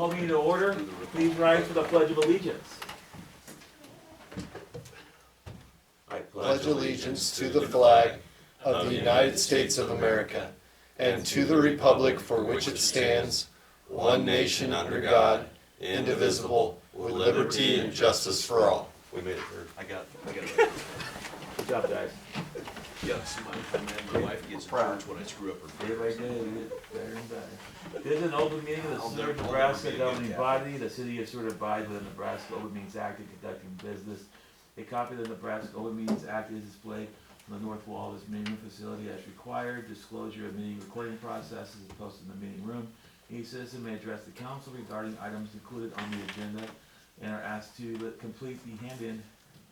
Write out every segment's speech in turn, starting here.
Call meeting to order. Please rise for the Pledge of Allegiance. I pledge allegiance to the flag of the United States of America and to the republic for which it stands, one nation under God, indivisible, with liberty and justice for all. We made it through. I got it. Good job, guys. Yeah, somebody, my wife gets in church when I screw up her Day by prayers. day, we get better and better. This is an open meeting of the I'll Seward, never Nebraska be a governing good body. The city of Seward abides with the Nebraska Open Meetings Act in conducting business. A copy of the Nebraska Open Meetings Act is displayed on the north wall of this meeting room facility as required. Disclosure of meeting recording processes is posted in the meeting room. Each citizen may address the council regarding items included on the agenda and are asked to complete the hand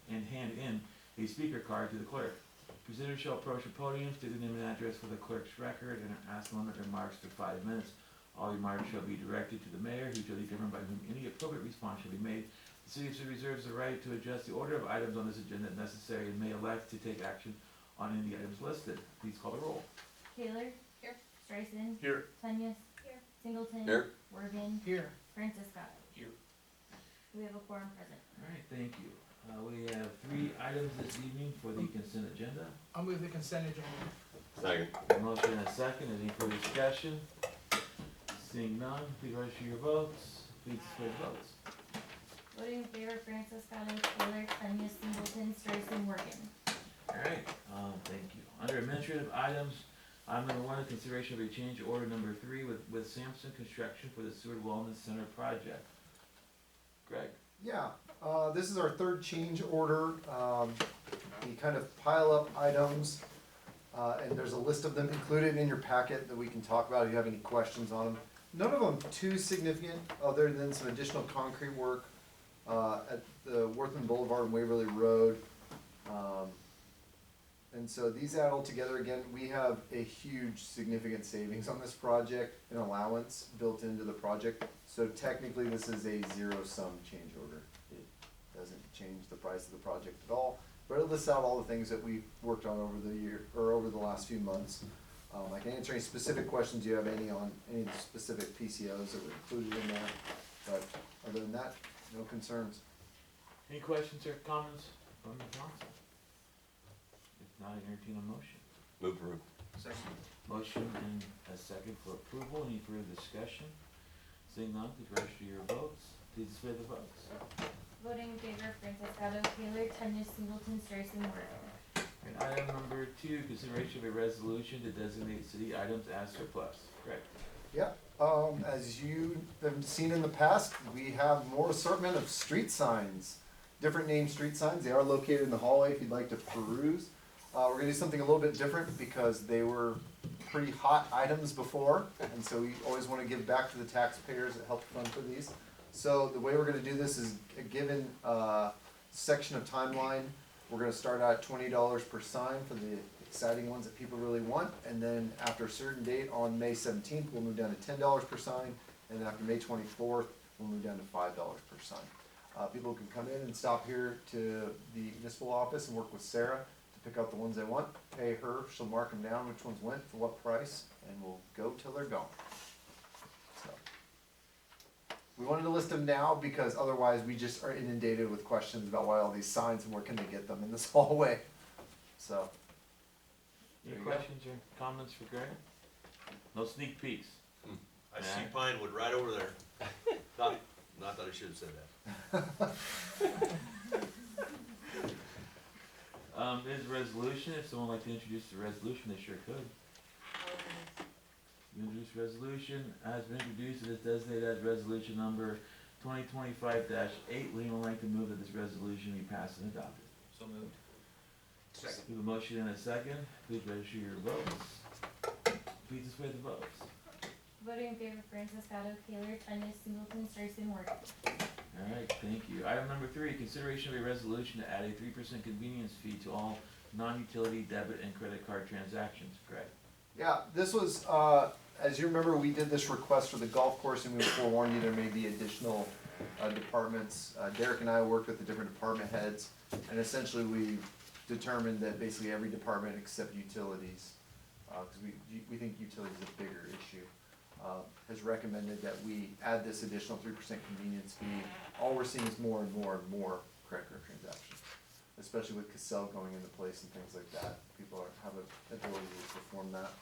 in a speaker card to the clerk. Presenters shall approach the podium, state the name and address for the clerk's record, and are asked to limit remarks to 5 minutes. All remarks shall be directed to the mayor, who shall determine by whom any appropriate response shall be made. The city of Seward reserves the right to adjust the order of items on this agenda if necessary and may elect to take action on any of the items listed. Please call the roll. Taylor. Here. Streisand. Here. Tenius. Here. Singleton. Here. Worthing. Here. Francisco. Here. We have a quorum present. All right, thank you. We have 3 items this evening for the consent agenda. I'll move the consent agenda. Second. A motion and a second. Any further discussion? Seeing none, please register your votes. Please display the votes. Voting in favor, Francisco, Taylor, Tenius, Singleton, Streisand, Worthing. All right, thank you. Under administrative items, item number 1, consideration of a change order number 3 with Sampson Construction for the Seward Wellness Center project. Greg? Yeah, this is our third change order. We kind of pile up items, and there's a list of them included in your packet that we can talk about if you have any questions on them. None of them too significant, other than some additional concrete work at the Worthman Boulevard and Waverly Road. And so these add all together. Again, we have a huge significant savings on this project, an allowance built into the project. So technically this is a zero-sum change order. It doesn't change the price of the project at all, but it lists out all the things that we've worked on over the year, or over the last few months. I can answer any specific questions you have on any of the specific PCOs that were included in that, but other than that, no concerns. Any questions or comments from the council? If not, I entertain a motion. Move approve. Second. Motion and a second for approval. Any further discussion? Seeing none, please register your votes. Please display the votes. Voting in favor, Francisco, Taylor, Tenius, Singleton, Streisand, Worthing. And item number 2, consideration of a resolution to designate city items as surplus. Greg? Yeah, as you have seen in the past, we have more assortment of street signs, different named street signs. They are located in the hallway if you'd like to peruse. We're gonna do something a little bit different because they were pretty hot items before, and so we always wanna give back to the taxpayers that helped fund for these. So the way we're gonna do this is a given section of timeline. We're gonna start out at $20 per sign for the exciting ones that people really want, and then after a certain date on May 17th, we'll move down to $10 per sign, and then after May 24th, we'll move down to $5 per sign. People can come in and stop here to the municipal office and work with Sarah to pick out the ones they want, pay her, she'll mark them down, which ones went, for what price, and we'll go till they're gone. So, we wanted to list them now because otherwise we just are inundated with questions about why all these signs and where can they get them in this hallway. So, Any There you go. questions or comments for Greg? No sneak peeks. I see Pinewood right over there. Not that I should have said that. There's a resolution. If someone would like to introduce the resolution, they sure could. You introduce resolution has been introduced. It is designated as resolution number 2025-8. Liam would like to move that this resolution be passed and adopted. So moved. Second. We have a motion and a second. Please register your votes. Please display the votes. Voting in favor, Francisco, Taylor, Tenius, Singleton, Streisand, Worthing. All right, thank you. Item number 3, consideration of a resolution to add a 3% convenience fee to all non-utility debit and credit card transactions. Greg? yeah, this was, as you remember, we did this request for the golf course and we forewarned you there may be additional departments. Derek and I worked with the different department heads, and essentially we determined that basically every department except utilities, because we think utilities is a bigger issue. has recommended that we add this additional 3% convenience fee. All we're seeing is more and more and more credit card transactions, especially with Cassell going into place and things like that. People have an ability to perform that.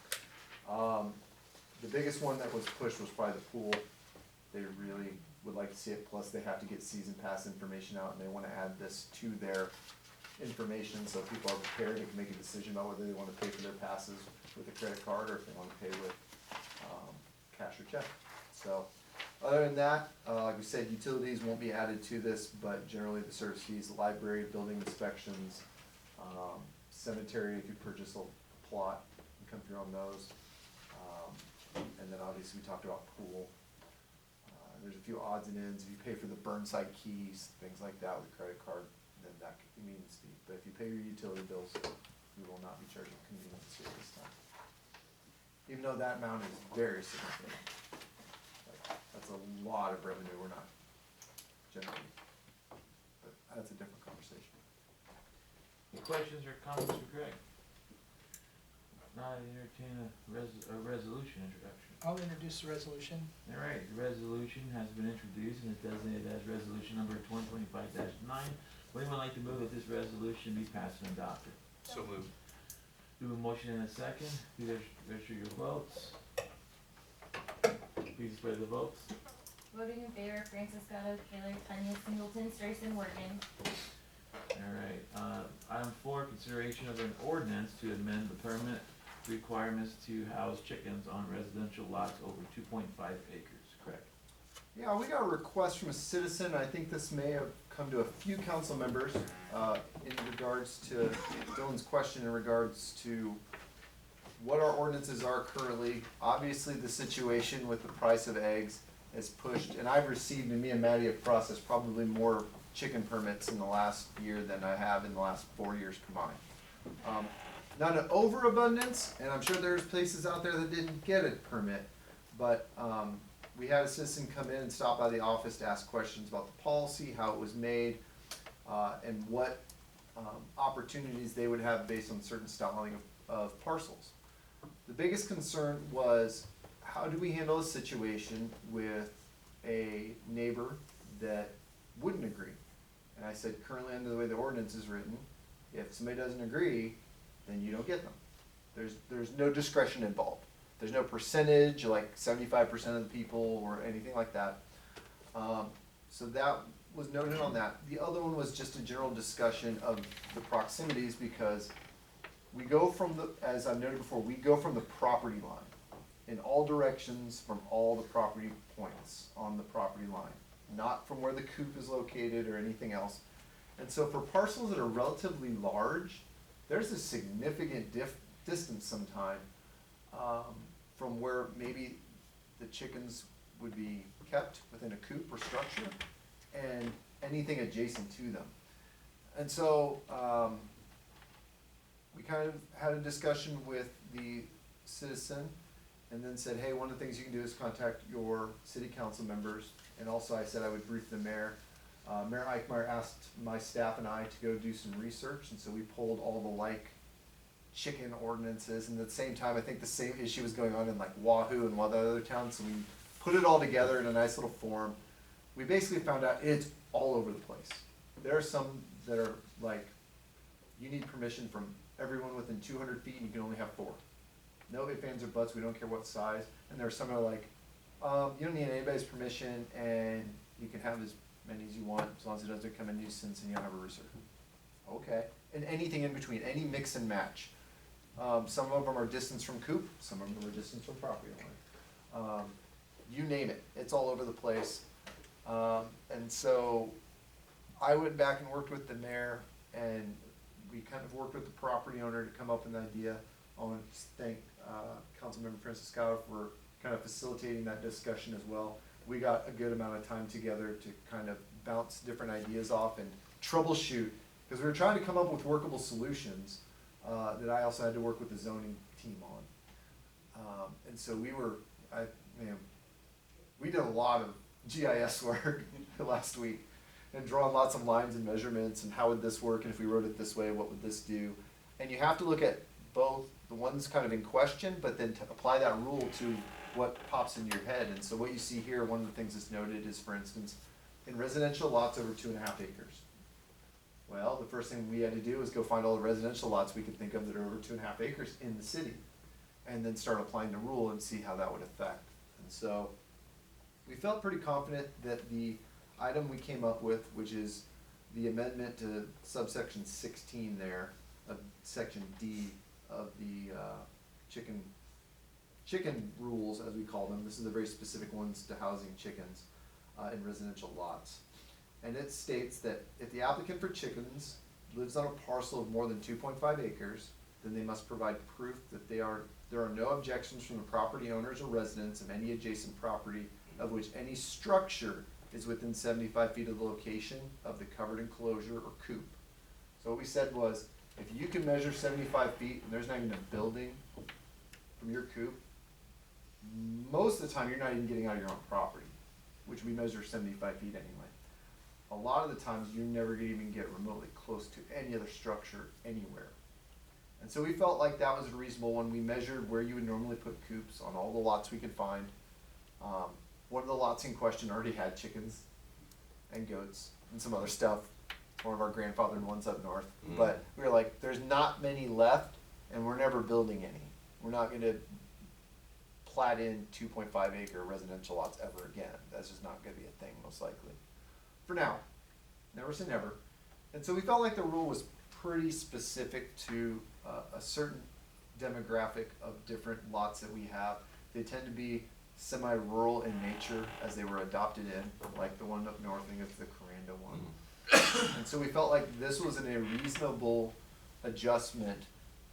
The biggest one that was pushed was probably the pool. They really would like to see it, plus they have to get season pass information out, and they wanna add this to their information, so people are prepared and can make a decision about whether they wanna pay for their passes with a credit card, or if they wanna pay with, cash or check. So, other than that, like we said, utilities won't be added to this, but generally the service fees, library, building inspections, cemetery, if you purchase a plot, you come through on those. And then obviously we talked about pool. There's a few odds and ends. If you pay for the Burnside keys, things like that with credit card, then that could be convenience fee. But if you pay your utility bills, we will not be charging convenience fee this time. Even though that amount is very significant. Like, that's a lot of revenue we're not generating. But that's a different conversation. Any questions or comments for Greg? Now I entertain a resolution introduction. I'll introduce the resolution. All right, the resolution has been introduced and is designated as resolution number 2025-9. Would anyone like to move that this resolution be passed and adopted? So moved. Do a motion in a second. Please register your votes. Please display the votes. Voting in favor, Francis Gatto, Taylor, Tanya, Singleton, Strason, Morgan. All right, item 4, consideration of an ordinance to amend the permit requirements to house chickens on residential lots over 2.5 acres, correct? Yeah, we got a request from a citizen. I think this may have come to a few council members, in regards to Dylan's question in regards to what our ordinances are currently. Obviously, the situation with the price of eggs has pushed, and I've received, and me and Maddie have processed probably more chicken permits in the last year than I have in the last 4 years combined. Not an overabundance, and I'm sure there's places out there that didn't get a permit, but we had a citizen come in and stop by the office to ask questions about the policy, how it was made, and what opportunities they would have based on certain styling of parcels. The biggest concern was, how do we handle a situation with a neighbor that wouldn't agree? And I said, currently under the way the ordinance is written, if somebody doesn't agree, then you don't get them. There's no discretion involved. There's no percentage, like 75% of the people or anything like that. So that was noted on that. The other one was just a general discussion of the proximities, because we go from the, as I've noted before, we go from the property line in all directions from all the property points on the property line, not from where the coop is located or anything else. And so for parcels that are relatively large, there's a significant distance sometime from where maybe the chickens would be kept within a coop or structure and anything adjacent to them. And so we kind of had a discussion with the citizen and then said, hey, one of the things you can do is contact your city council members. And also I said I would brief the mayor. Mayor Eichmeyer asked my staff and I to go do some research, and so we pulled all the like chicken ordinances, and at the same time I think the same issue was going on in like Wahoo and one other towns, so we put it all together in a nice little form. We basically found out it's all over the place. There are some that are like, you need permission from everyone within 200 feet, and you can only have 4. No ifs, ands, or buts, we don't care what size. And there are some that are like, you don't need anybody's permission, and you can have as many as you want, as long as it doesn't become a nuisance and you don't have a rooster. Okay, and anything in between, any mix and match. Some of them are distance from coop, some of them are distance from property line. You name it, it's all over the place. And so I went back and worked with the mayor, and we kind of worked with the property owner to come up with an idea. I want to thank Councilmember Francis Scott for kind of facilitating that discussion as well. We got a good amount of time together to kind of bounce different ideas off and troubleshoot, because we were trying to come up with workable solutions that I also had to work with the zoning team on. And so we did a lot of GIS work last week and drawing lots of lines and measurements and how would this work, and if we wrote it this way, what would this do? And you have to look at both the ones kind of in question, but then to apply that rule to what pops into your head. And so what you see here, one of the things that's noted is, for instance, in residential lots over 2.5 acres. Well, the first thing we had to do was go find all the residential lots we could think of that are over 2.5 acres in the city, and then start applying the rule and see how that would affect. And so we felt pretty confident that the item we came up with, which is the amendment to subsection 16 there, of section D of the chicken rules, as we call them. This is the very specific ones to housing chickens in residential lots. And it states that if the applicant for chickens lives on a parcel of more than 2.5 acres, then they must provide proof that there are no objections from the property owners or residents of any adjacent property of which any structure is within 75 feet of the location of the covered enclosure or coop. So what we said was, if you can measure 75 feet and there's not even a building from your coop, most of the time you're not even getting out of your own property, which we measure 75 feet anyway. A lot of the times you never even get remotely close to any other structure anywhere. And so we felt like that was a reasonable one. We measured where you would normally put coops on all the lots we could find. One of the lots in question already had chickens and goats and some other stuff, one of our grandfathered ones up north. But we were like, there's not many left, and we're never building any. We're not gonna plat in 2.5 acre residential lots ever again. That's just not gonna be a thing, most likely. For now, never say never. And so we felt like the rule was pretty specific to a certain demographic of different lots that we have. They tend to be semi-rural in nature as they were adopted in, like the one up north, I think it's the Coranda one. And so we felt like this was a reasonable adjustment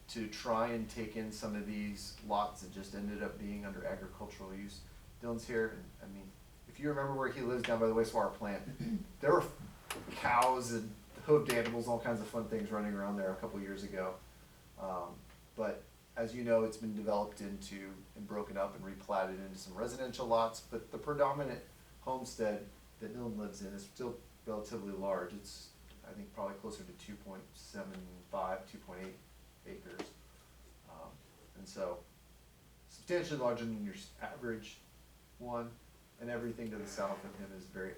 to try and take in some of these lots that just ended up being under agricultural use. Dylan's here, and I mean, if you remember where he lives down by the wastewater plant, there were cows and hoofed animals, all kinds of fun things running around there a couple years ago. But as you know, it's been developed into and broken up and replatted into some residential lots, but the predominant homestead that Dylan lives in is still relatively large. It's, I think, probably closer to 2.75, 2.8 acres. And so substantially larger than your average one, and everything to the south of him is very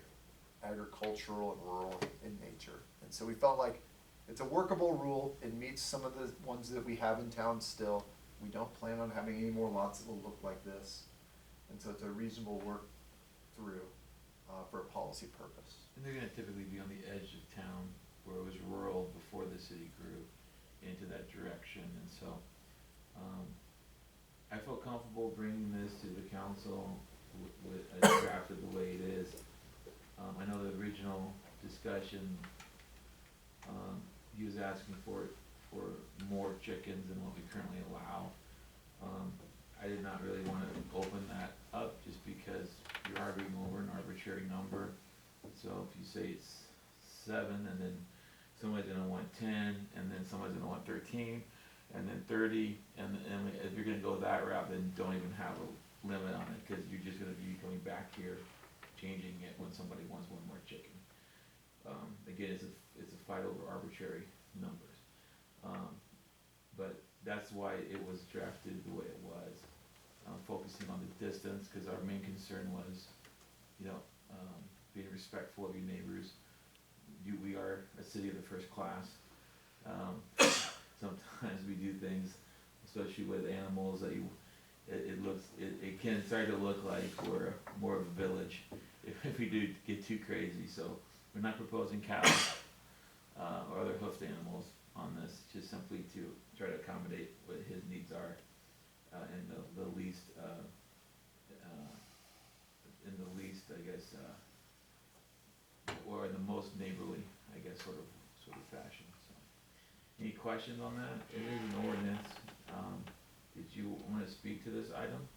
agricultural and rural in nature. And so we felt like it's a workable rule. It meets some of the ones that we have in town still. We don't plan on having any more lots that will look like this. And so it's a reasonable work through for a policy purpose. And they're gonna typically be on the edge of town where it was rural before the city grew into that direction. And so I felt comfortable bringing this to the council with drafted the way it is. I know the original discussion, he was asking for more chickens than what we currently allow. I did not really want to open that up just because you're arguing over an arbitrary number. So if you say it's 7, and then somebody's gonna want 10, and then somebody's gonna want 13, and then 30, and if you're gonna go that route, then don't even have a limit on it, because you're just gonna be coming back here, changing it when somebody wants one more chicken. Again, it's a fight over arbitrary numbers. But that's why it was drafted the way it was, focusing on the distance, because our main concern was, being respectful of your neighbors. We are a city of the first class. Sometimes we do things, especially with animals, that it can start to look like we're more of a village if we do get too crazy. So we're not proposing cows or other hoofed animals on this, just simply to try to accommodate what his needs are in the least, I guess, or in the most neighborly, I guess, sort of fashion. So, any questions on that? It is an ordinance. Did you want to speak to this item?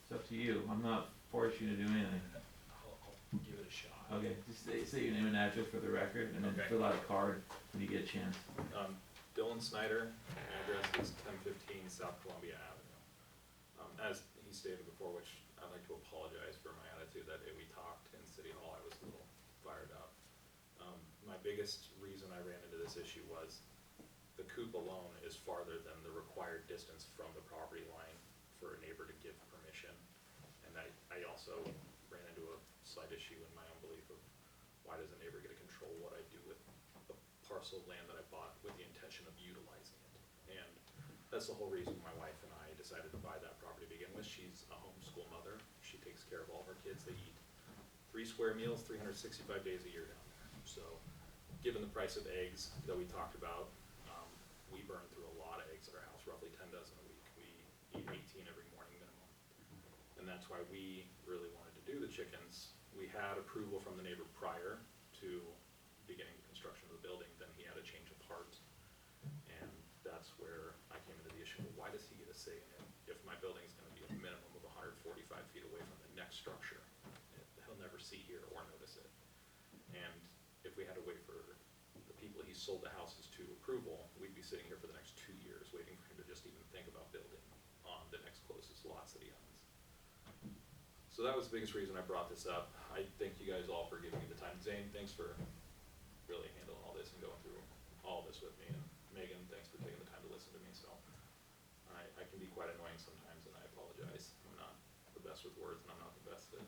It's up to you. I'm not forcing you to do anything. I'll give it a shot. Okay, just say your name and address for the record, and then Okay. fill out a card when you get a chance. Dylan Snyder, address is 1015 South Columbia Avenue. As he stated before, which I'd like to apologize for my attitude that day we talked in City Hall, I was a little fired up. My biggest reason I ran into this issue was the coop alone is farther than the required distance from the property line for a neighbor to give also ran into a slight issue in my own belief of why does a neighbor get to control what I do with a parcel of land that I bought with the intention of utilizing it? And that's the whole reason my wife and I decided to buy that property to begin with. She's a homeschool mother. She takes care of all her kids. They eat 3 square meals, 365 days a year down there. So given the price of eggs that we talked about, we burn through a lot of eggs at our house, roughly 10 dozen a week. We eat 18 every morning minimum. And that's why we really wanted to do the chickens. We had approval from the neighbor prior to beginning the construction of the building, then he had a change of heart. And that's where I came into the issue, well, why does he get a say in it if my building's gonna be a minimum of 145 feet away from the next structure? He'll never see here or notice it. And if we had to wait for the people he sold the houses to approval, we'd be sitting here for the next 2 years waiting for him to just even think about building on the next closest lots that he owns. So that was the biggest reason I brought this up. I thank you guys all for giving me the time. Zane, thanks for really handling all this and going through all this with me. And Megan, thanks for taking the time to listen to me. So I can be quite annoying sometimes, and I apologize. I'm not the best with words, and I'm not the best at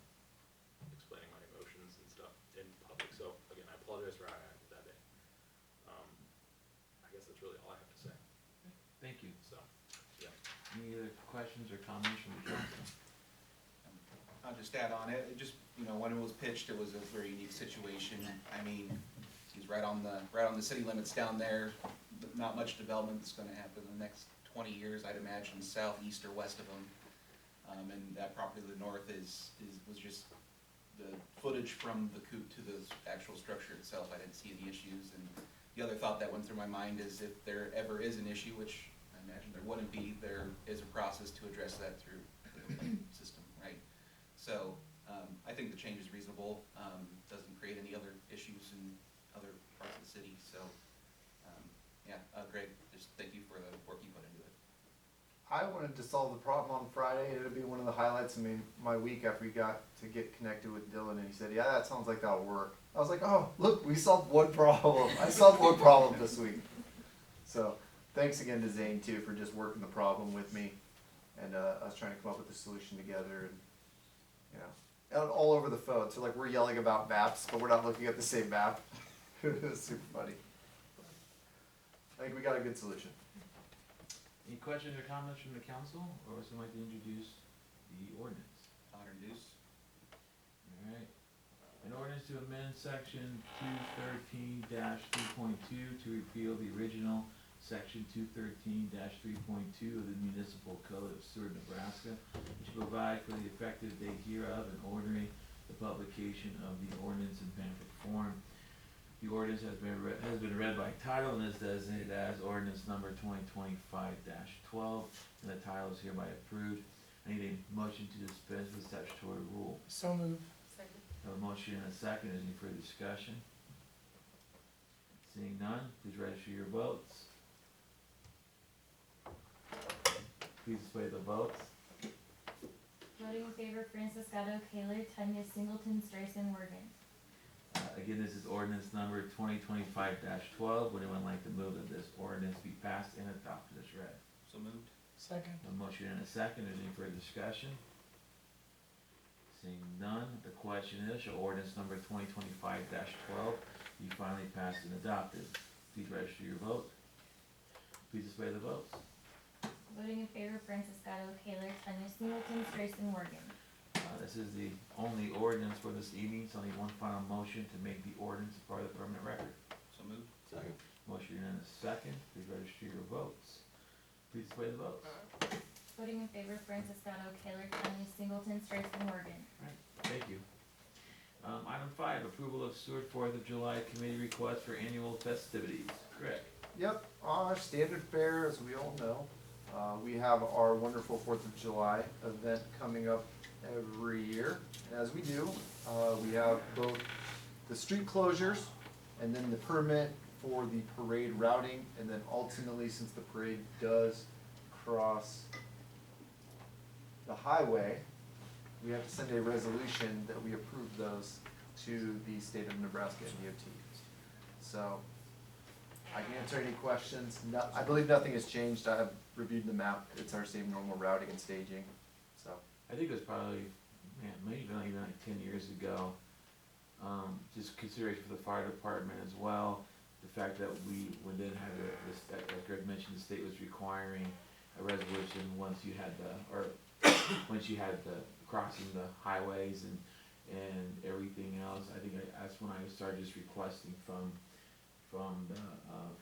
explaining my emotions and stuff in public. So again, I apologize for how I acted that day. I guess that's really all I have to say. Thank you. So, yeah. Any other questions or comments from the council? I'll just add on it, it just, when it was pitched, it was a very unique situation. I mean, he's right on the city limits down there, but not much development that's gonna happen in the next 20 years, I'd imagine, south, east, or west of him. And that property to the north was just the footage from the coop to the actual structure itself. I didn't see any issues. And the other thought that went through my mind is if there ever is an issue, which I imagine there wouldn't be, there is a process to address that through the system, right? So I think the change is reasonable, doesn't create any other issues in other parts of the city. So Greg, just thank you for the work you put into it. I wanted to solve the problem on Friday. It'll be one of the highlights of my week after we got to get connected with Dylan, and he said, "Yeah, that sounds like that'll work." I was like, "Oh, look, we solved one problem. I solved one problem this week." So thanks again to Zane too for just working the problem with me, and us trying to come up with a solution together, and all over the phone. So like we're yelling about maps, but we're not looking at the same map. It was super funny. I think we got a good solution. Any questions or comments from the council, or would someone like to introduce the ordinance? I'll introduce. Alright, an ordinance to amend section 213-3.2 to repeal the original section 213-3.2 of the municipal code of Seward, Nebraska, which provide for the effective date hereof and ordering the publication of the ordinance in pamphlet form. The ordinance has been read by title and is designated as ordinance number 2025-12, and the title is hereby approved. I need a motion to dispense with statutory rule. So moved. Second. I have a motion and a second. Is any further discussion? Seeing none, please register your votes. Please display the votes. Voting in favor, Francis Gatto, Kaler, Tanya Singleton, Streisand, Morgan. Again, this is ordinance number 2025-12. Would anyone like to move that this ordinance be passed and adopted as read? So moved. Second. A motion and a second. Is any further discussion? Seeing none, the question is, shall ordinance number 2025-12 be finally passed and adopted? Please register your vote. Please display the votes. Voting in favor, Francis Gatto, Kaler, Tanya Singleton, Streisand, Morgan. This is the only ordinance for this evening, so I need one final motion to make the ordinance part of the permanent record. So moved. Second. Motion and a second. Please register your votes. Please display the votes. Voting in favor, Francis Gatto, Kaler, Tanya Singleton, Streisand, Morgan. Thank you. Item 5, approval of Seward 4th of July committee request for annual festivities. Greg. Yep, our standard fare, as we all know. We have our wonderful 4th of July event coming up every year. As we do, we have both the street closures and then the permit for the parade routing, and then ultimately, since the parade does cross the highway, we have to send a resolution that we approve those to the state of Nebraska and DOT. So I can answer any questions. No, I believe nothing has changed. I have reviewed the map. It's our same normal routing and staging, so. I think it was probably man, maybe even like 10 years ago. Just consideration for the fire department as well. The fact that we didn't have this, as Greg mentioned, the state was requiring a resolution once you had once you had the crossing the highways and everything else. I think that's when I started just requesting from the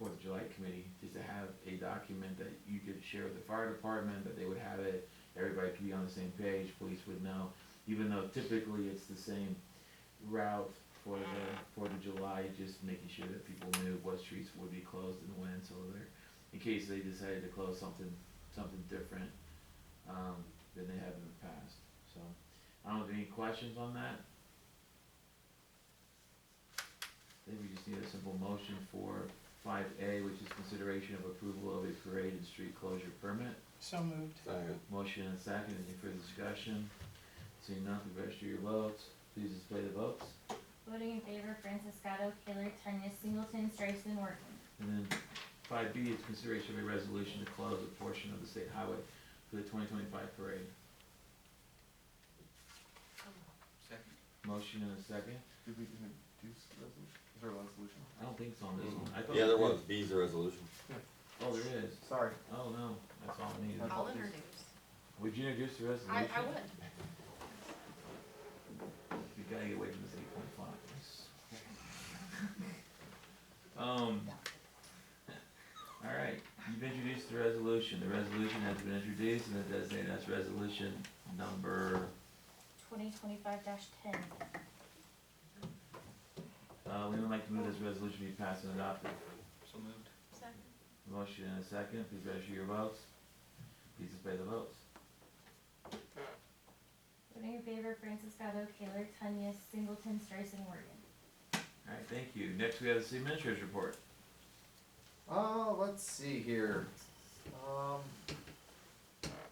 4th of July committee, just to have a document that you could share with the fire department, that they would have it, everybody could be on the same page, police would know, even though typically it's the same route for the 4th of July, just making sure that people knew what streets would be closed and when, so they're, in case they decided to close something different, than they have in the past. So, I don't have any questions on that. I think we just need a simple motion for 5A, which is consideration of approval of a parade and street closure permit. So moved. Second. Motion and second, any further discussion? Seeing none, please register your votes. Please display the votes. Voting in favor, Franciscato, Taylor, Tanya, Singleton, Streisand, Workman. And then 5B is consideration of a resolution to close a portion of the state highway for the 2025 parade. Second. Motion and a second. Did we introduce the resolution? Is there a resolution? I don't think it's on this one. I thought Yeah, there we was, did. B's the resolution. Oh, there is. Sorry. Oh, no, that's all I needed. I'll introduce. Would you introduce the resolution? I would. You gotta get away from this 8.5. Alright, you've introduced the resolution. The resolution has been introduced and it designated as resolution number, 2025-10. we would like to move this resolution be passed and adopted. So moved. Second. Motion and a second, please register your votes. Please display the votes. Voting in favor, Franciscato, Taylor, Tanya, Singleton, Streisand, Workman. Alright, thank you. Next we have the city administrator's report. Let's see here.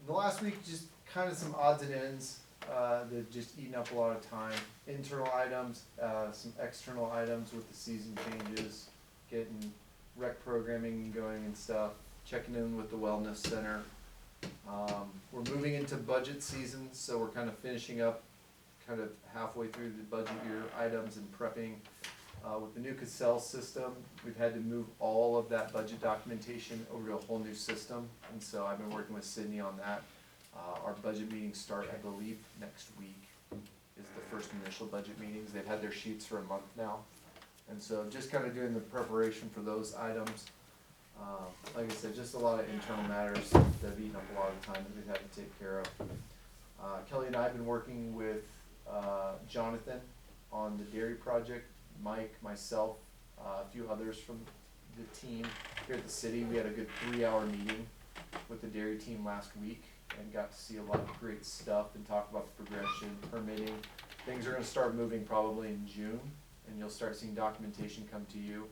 The last week, just kind of some odds and ends, that just eaten up a lot of time. Internal items, some external items with the season changes, getting rec programming going and stuff, checking in with the wellness center. We're moving into budget season, so we're kind of finishing up, kind of halfway through the budget year items and prepping. With the new Cassell system, we've had to move all of that budget documentation over to a whole new system, and so I've been working with Sydney on that. Our budget meetings start, I believe, next week is the first initial budget meetings. They've had their sheets for a month now, and so just kind of doing the preparation for those items. Like I said, just a lot of internal matters that have eaten up a lot of time that we've had to take care of. Kelly and I have been working with Jonathan on the dairy project. Mike, myself, a few others from the team here at the city. We had a good 3-hour meeting with the dairy team last week and got to see a lot of great stuff and talk about the progression, permitting. Things are gonna start moving probably in June, and you'll start seeing documentation come to you.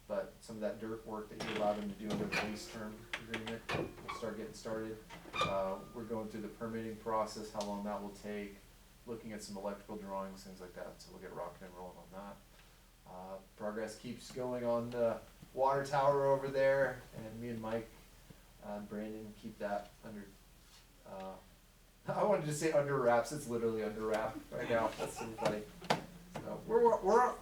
But some of that dirt work that you allowed them to do under the lease term agreement will start getting started. We're going through the permitting process, how long that will take, looking at some electrical drawings, things like that, so we'll get rocking and rolling on that. Progress keeps going on the water tower over there, and me and Mike, Brandon keep that under, I wanted to say under wraps, it's literally under wrap right now, that's so funny. So we're,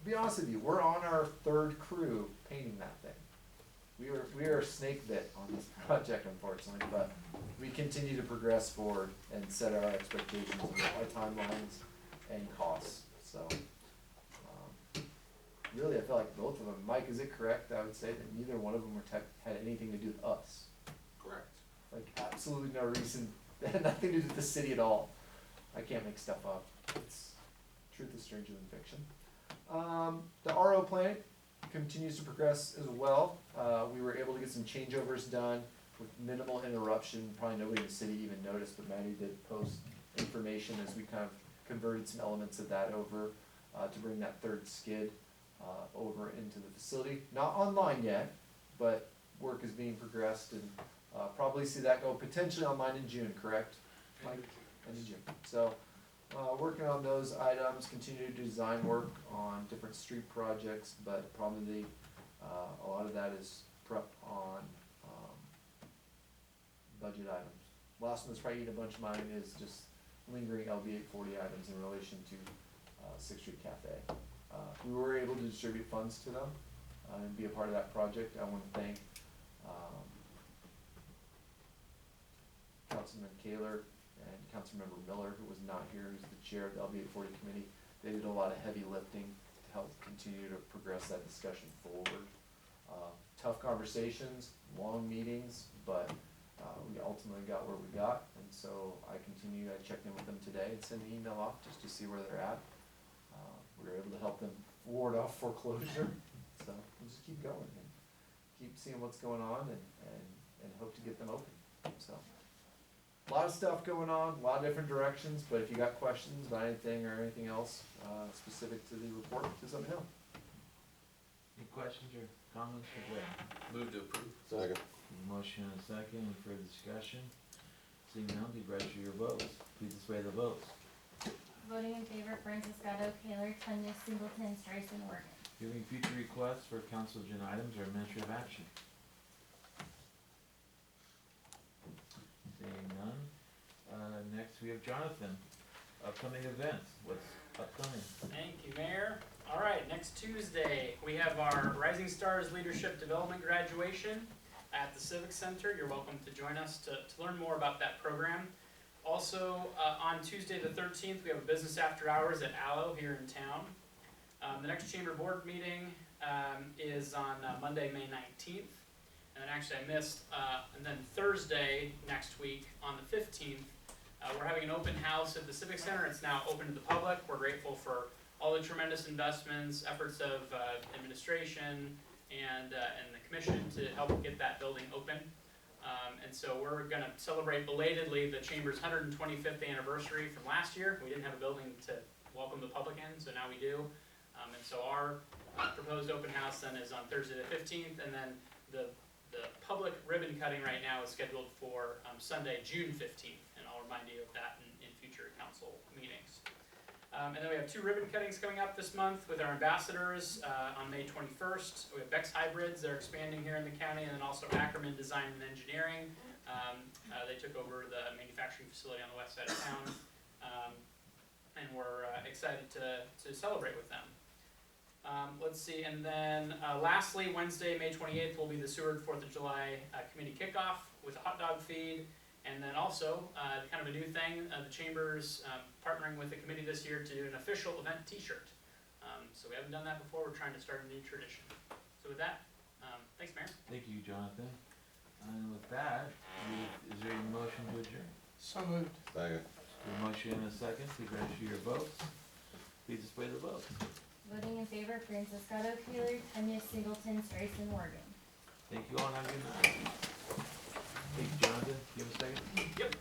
be honest with you, we're on our 3rd crew painting that thing. We are snake bit on this project, unfortunately, but we continue to progress forward and set our expectations, our timelines and costs, so. Really, I feel like both of them. Mike, is it correct? I would say that neither one of them had anything to do with us. Correct. Like, absolutely no reason, they had nothing to do with the city at all. I can't make stuff up. It's, truth is stranger than fiction. The RO plan continues to progress as well. We were able to get some changeovers done with minimal interruption. Probably nobody in the city even noticed, but Maddie did post information as we kind of converted some elements of that over to bring that 3rd skid over into the facility. Not online yet, but work is being progressed, and probably see that go potentially online in June, correct? Mike? End of June. So, working on those items, continue to do design work on different street projects, but probably a lot of that is prep on budget items. Last one that's probably eating a bunch of mine is just lingering LB 840 items in relation to Sixth Street Cafe. We were able to distribute funds to them and be a part of that project. I want to thank Councilman Kaler and Councilmember Miller, who was not here, who's the chair of the LB 840 committee. They did a lot of heavy lifting to help continue to progress that discussion forward. Tough conversations, long meetings, but we ultimately got where we got, and so I checked in with them today and sent an email off just to see where they're at. We were able to help them ward off foreclosure, so we'll just keep going and keep seeing what's going on and hope to get them open, so. A lot of stuff going on, a lot of different directions, but if you got questions about anything or anything else specific to the report, just let me know. Any questions or comments for Greg? Move to approve. Second. Motion and a second, any further discussion? Seeing none, please register your votes. Please display the votes. Voting in favor, Francis Gatto, Kaler, Tanya, Singleton, Streisand, Morgan. Giving future requests for council agenda items or administrative action. Seeing none. Next we have Jonathan. Upcoming events. What's upcoming? Thank you, Mayor. All right, next Tuesday, we have our Rising Stars Leadership Development graduation at the Civic Center. You're welcome to join us to learn more about that program. Also, on Tuesday the 13th, we have a business after hours at Aloe here in town. The next chamber board meeting is on Monday, May 19th. And then actually I missed, and then Thursday next week on the 15th, we're having an open house at the Civic Center. It's now open to the public. We're grateful for all the tremendous investments, efforts of administration and the commission to help get that building open. And so we're going to celebrate belatedly the Chamber's 125th anniversary from last year. We didn't have a building to welcome the public in, so now we do. And so our proposed open house then is on Thursday the 15th, and then the public ribbon cutting right now is scheduled for Sunday, June 15th, and I'll remind you of that in future council meetings. And then we have 2 ribbon cuttings coming up this month with our ambassadors on May 21st. We have Bex Hybrids, they're expanding here in the county, and then also Ackerman Design and Engineering. They took over the manufacturing facility on the west side of town, and we're excited to celebrate with them. Let's see, and then lastly, Wednesday, May 28th will be the Seward 4th of July committee kickoff with a hot dog feed. And then also, kind of a new thing, the Chamber's partnering with the committee this year to do an official event t-shirt. So we haven't done that before, we're trying to start a new tradition. So with that, thanks, Mayor. Thank you, Jonathan. And with that, is there a motion to adjourn? So moved. Second. A motion and a second, please register your votes. Please display the votes. Voting in favor, Francis Gatto, Kaler, Tanya, Singleton, Streisand, Morgan. Thank you all and have a good night. Thank you, Jonathan. You have a second? Yep.